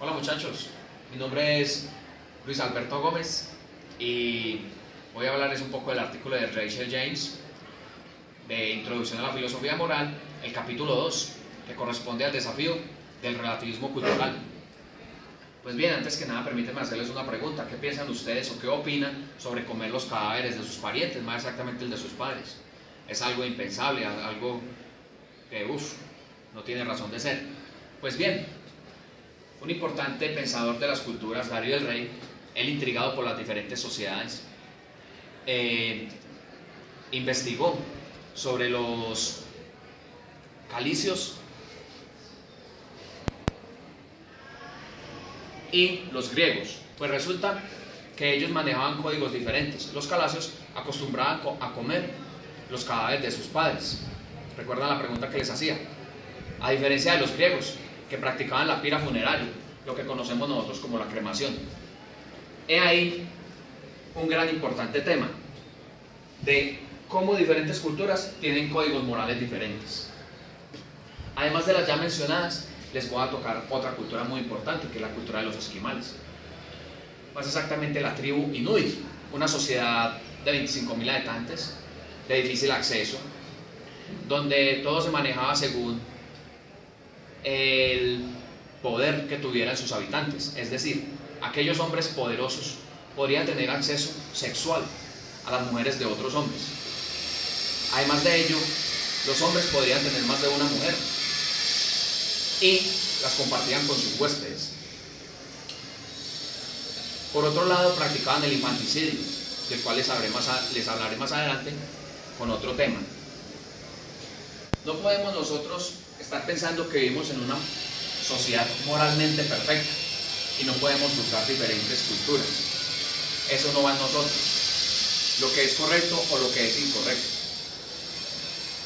Hola muchachos, mi nombre es Luis Alberto Gómez y voy a hablarles un poco del artículo de Rachel James de Introducción a la Filosofía Moral, el capítulo 2, que corresponde al desafío del relativismo cultural. Pues bien, antes que nada permítanme hacerles una pregunta. ¿Qué piensan ustedes o qué opinan sobre comer los cadáveres de sus parientes, más exactamente el de sus padres? Es algo impensable, algo que no tiene razón de ser. Pues bien, un importante pensador de las culturas, Darío del Rey, él intrigado por las diferentes sociedades, investigó sobre los calicios y los griegos. Pues resulta que ellos manejaban códigos diferentes. Los calasios acostumbraban a comer los cadáveres de sus padres. ¿Recuerdan la pregunta que les hacía? A diferencia de los griegos, que practicaban la pira funeraria, lo que conocemos nosotros como la cremación. He ahí un gran importante tema de cómo diferentes culturas tienen códigos morales diferentes. Además de las ya mencionadas, les voy a tocar otra cultura muy importante, que es la cultura de los esquimales. Más exactamente la tribu Inuit, una sociedad de 25.000 habitantes, de difícil acceso, donde todo se manejaba según el poder que tuvieran sus habitantes. Es decir, aquellos hombres poderosos podrían tener acceso sexual a las mujeres de otros hombres. Además de ello, los hombres podrían tener más de una mujer y las compartían con sus huéspedes. Por otro lado, practicaban el infanticidio, del cual les hablaré más adelante con otro tema. No podemos nosotros estar pensando que vivimos en una sociedad moralmente perfecta y no podemos buscar diferentes culturas. Eso no va en nosotros, lo que es correcto o lo que es incorrecto.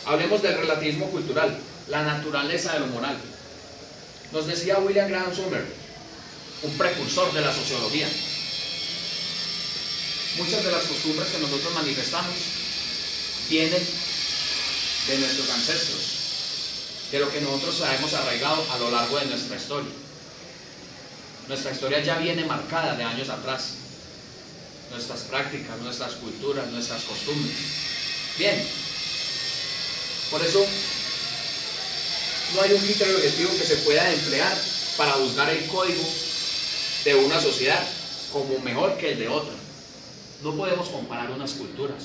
Hablemos del relativismo cultural, la naturaleza de lo moral. Nos decía William Graham Sumner, un precursor de la sociología: muchas de las costumbres que nosotros manifestamos vienen de nuestros ancestros, de lo que nosotros traemos arraigado a lo largo de nuestra historia. Nuestra historia ya viene marcada de años atrás, nuestras prácticas, nuestras culturas, nuestras costumbres. Bien, por eso no hay un criterio objetivo que se pueda emplear para juzgar el código de una sociedad como mejor que el de otra. No podemos comparar unas culturas.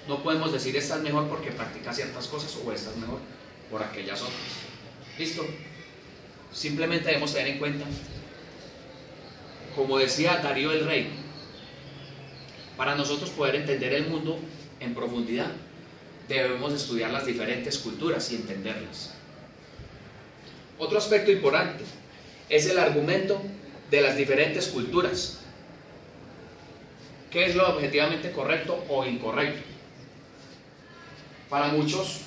No podemos decir esta es mejor porque practica ciertas cosas o esta es mejor por aquellas otras. ¿Listo? Simplemente debemos tener en cuenta, como decía Darío del Rey, para nosotros poder entender el mundo en profundidad, debemos estudiar las diferentes culturas y entenderlas. Otro aspecto importante es el argumento de las diferentes culturas. ¿Qué es lo objetivamente correcto o incorrecto? Para muchos,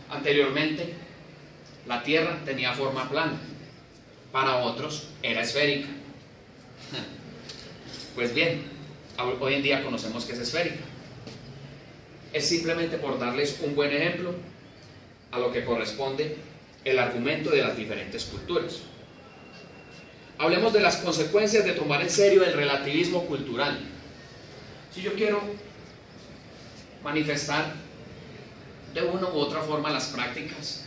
anteriormente, la Tierra tenía forma plana. Para otros, era esférica. Pues bien, hoy en día conocemos que es esférica. Es simplemente por darles un buen ejemplo a lo que corresponde el argumento de las diferentes culturas. Hablemos de las consecuencias de tomar en serio el relativismo cultural. Si yo quiero manifestar de una u otra forma las prácticas,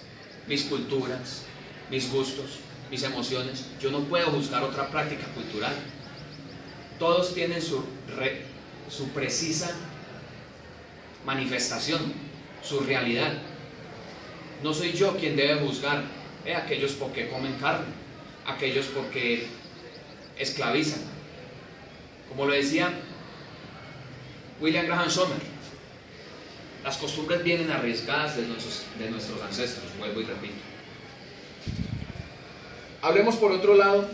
mis culturas, mis gustos, mis emociones, yo no puedo juzgar otra práctica cultural. Todos tienen su precisa manifestación, su realidad. No soy yo quien debe juzgar aquellos porque comen carne, aquellos porque esclavizan. Como lo decía William Graham Sumner, las costumbres vienen arriesgadas de nuestros ancestros, vuelvo y repito. Hablemos por otro lado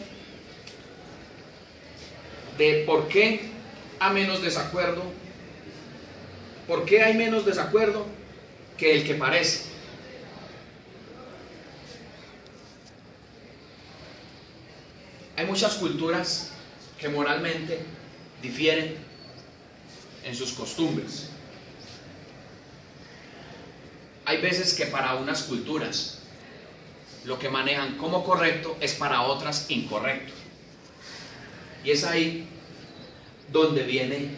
de por qué hay menos desacuerdo que el que parece. Hay muchas culturas que moralmente difieren en sus costumbres. Hay veces que para unas culturas lo que manejan como correcto es para otras incorrecto. Y es ahí donde viene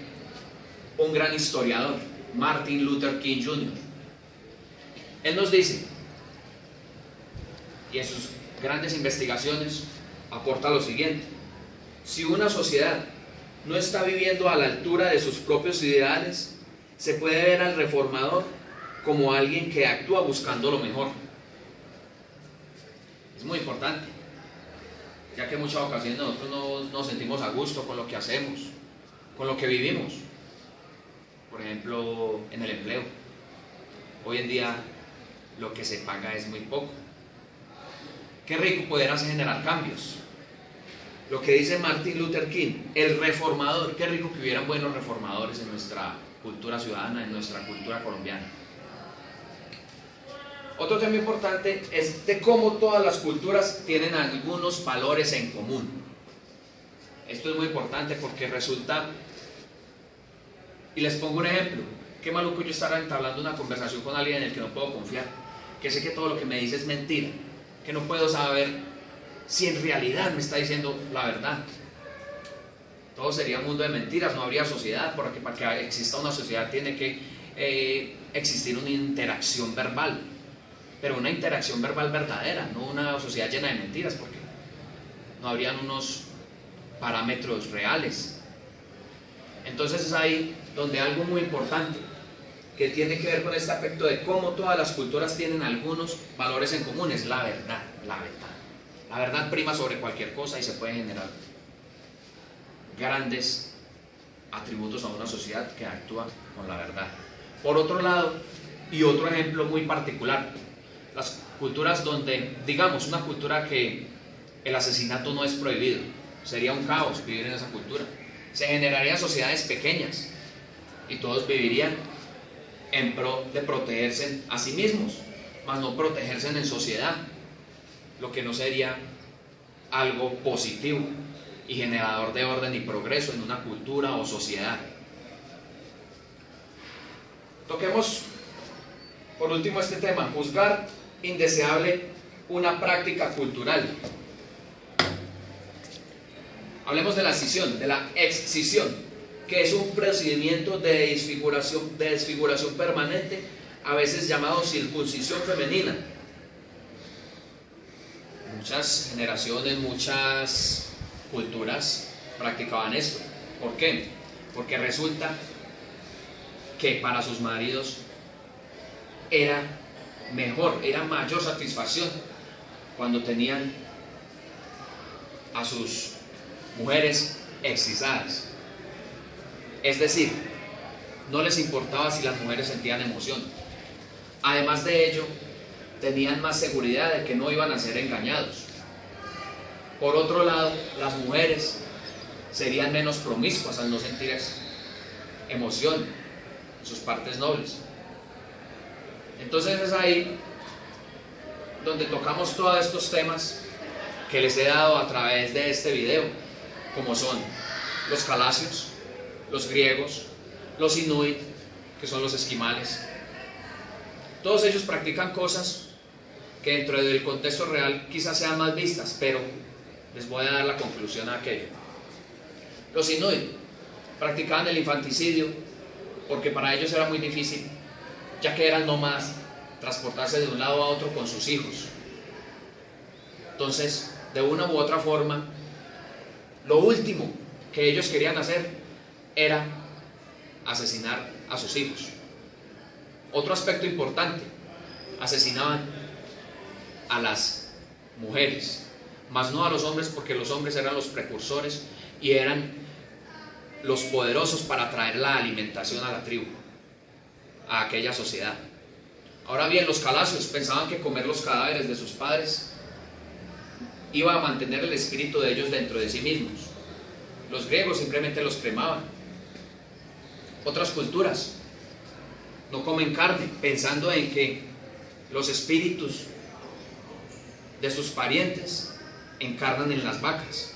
un gran historiador, Martin Luther King Jr. Él nos dice, y en sus grandes investigaciones aporta lo siguiente: si una sociedad no está viviendo a la altura de sus propios ideales, se puede ver al reformador como alguien que actúa buscando lo mejor. Es muy importante, ya que en muchas ocasiones nosotros no nos sentimos a gusto con lo que hacemos, con lo que vivimos. Por ejemplo, en el empleo. Hoy en día lo que se paga es muy poco. Qué rico poder hacer generar cambios. Lo que dice Martin Luther King, el reformador, qué rico que hubieran buenos reformadores en nuestra cultura ciudadana, en nuestra cultura colombiana. Otro tema importante es de cómo todas las culturas tienen algunos valores en común. Esto es muy importante porque resulta, y les pongo un ejemplo, qué maluco yo estar entablando una conversación con alguien en el que no puedo confiar, que sé que todo lo que me dice es mentira, que no puedo saber si en realidad me está diciendo la verdad. Todo sería un mundo de mentiras, no habría sociedad, porque para que exista una sociedad tiene que existir una interacción verbal, pero una interacción verbal verdadera, no una sociedad llena de mentiras, porque no habrían unos parámetros reales. Entonces es ahí donde algo muy importante que tiene que ver con este aspecto de cómo todas las culturas tienen algunos valores en común es la verdad. La verdad prima sobre cualquier cosa y se pueden generar grandes atributos a una sociedad que actúa con la verdad. Por otro lado, y otro ejemplo muy particular, las culturas donde, digamos, una cultura que el asesinato no es prohibido, sería un caos vivir en esa cultura. Se generarían sociedades pequeñas y todos vivirían en pro de protegerse a sí mismos, mas no protegerse en sociedad, lo que no sería algo positivo y generador de orden y progreso en una cultura o sociedad. Toquemos por último este tema: juzgar indeseable una práctica cultural. Hablemos de la escisión, de la excisión, que es un procedimiento de desfiguración permanente, a veces llamado circuncisión femenina. Muchas generaciones, muchas culturas practicaban esto. ¿Por qué? Porque resulta que para sus maridos era mejor, era mayor satisfacción cuando tenían a sus mujeres excisadas. Es decir, no les importaba si las mujeres sentían emoción. Además de ello, tenían más seguridad de que no iban a ser engañados. Por otro lado, las mujeres serían menos promiscuas al no sentir emoción en sus partes nobles. Entonces es ahí donde tocamos todos estos temas que les he dado a través de este video, como son los calasios, los griegos, los inuit, que son los esquimales. Todos ellos practican cosas que dentro del contexto real quizás sean mal vistas, pero les voy a dar la conclusión a aquello. Los inuit practicaban el infanticidio porque para ellos era muy difícil, ya que eran nómadas, transportarse de un lado a otro con sus hijos. Entonces, de una u otra forma, lo último que ellos querían hacer era asesinar a sus hijos. Otro aspecto importante: asesinaban a las mujeres, mas no a los hombres, porque los hombres eran los precursores y eran los poderosos para traer la alimentación a la tribu, a aquella sociedad. Ahora bien, los calasios pensaban que comer los cadáveres de sus padres iba a mantener el espíritu de ellos dentro de sí mismos. Los griegos simplemente los cremaban. Otras culturas no comen carne, pensando en que los espíritus de sus parientes encarnan en las vacas.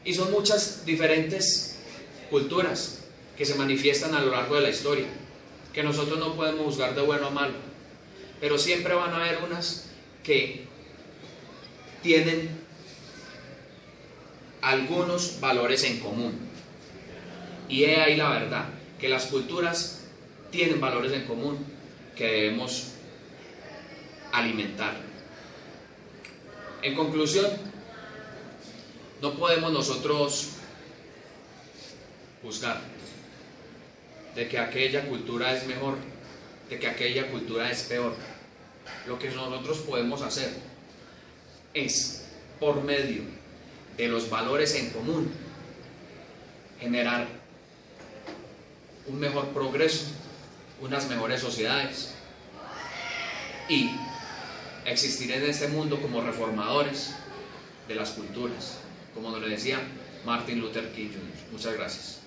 Y son muchas diferentes culturas que se manifiestan a lo largo de la historia, que nosotros no podemos juzgar de bueno a malo, pero siempre van a haber unas que tienen algunos valores en común. Y he ahí la verdad, que las culturas tienen valores en común que debemos alimentar. En conclusión, no podemos nosotros juzgar de que aquella cultura es mejor, de que aquella cultura es peor. Lo que nosotros podemos hacer es, por medio de los valores en común, generar un mejor progreso, unas mejores sociedades y existir en este mundo como reformadores de las culturas, como nos lo decía Martin Luther King Jr. Muchas gracias.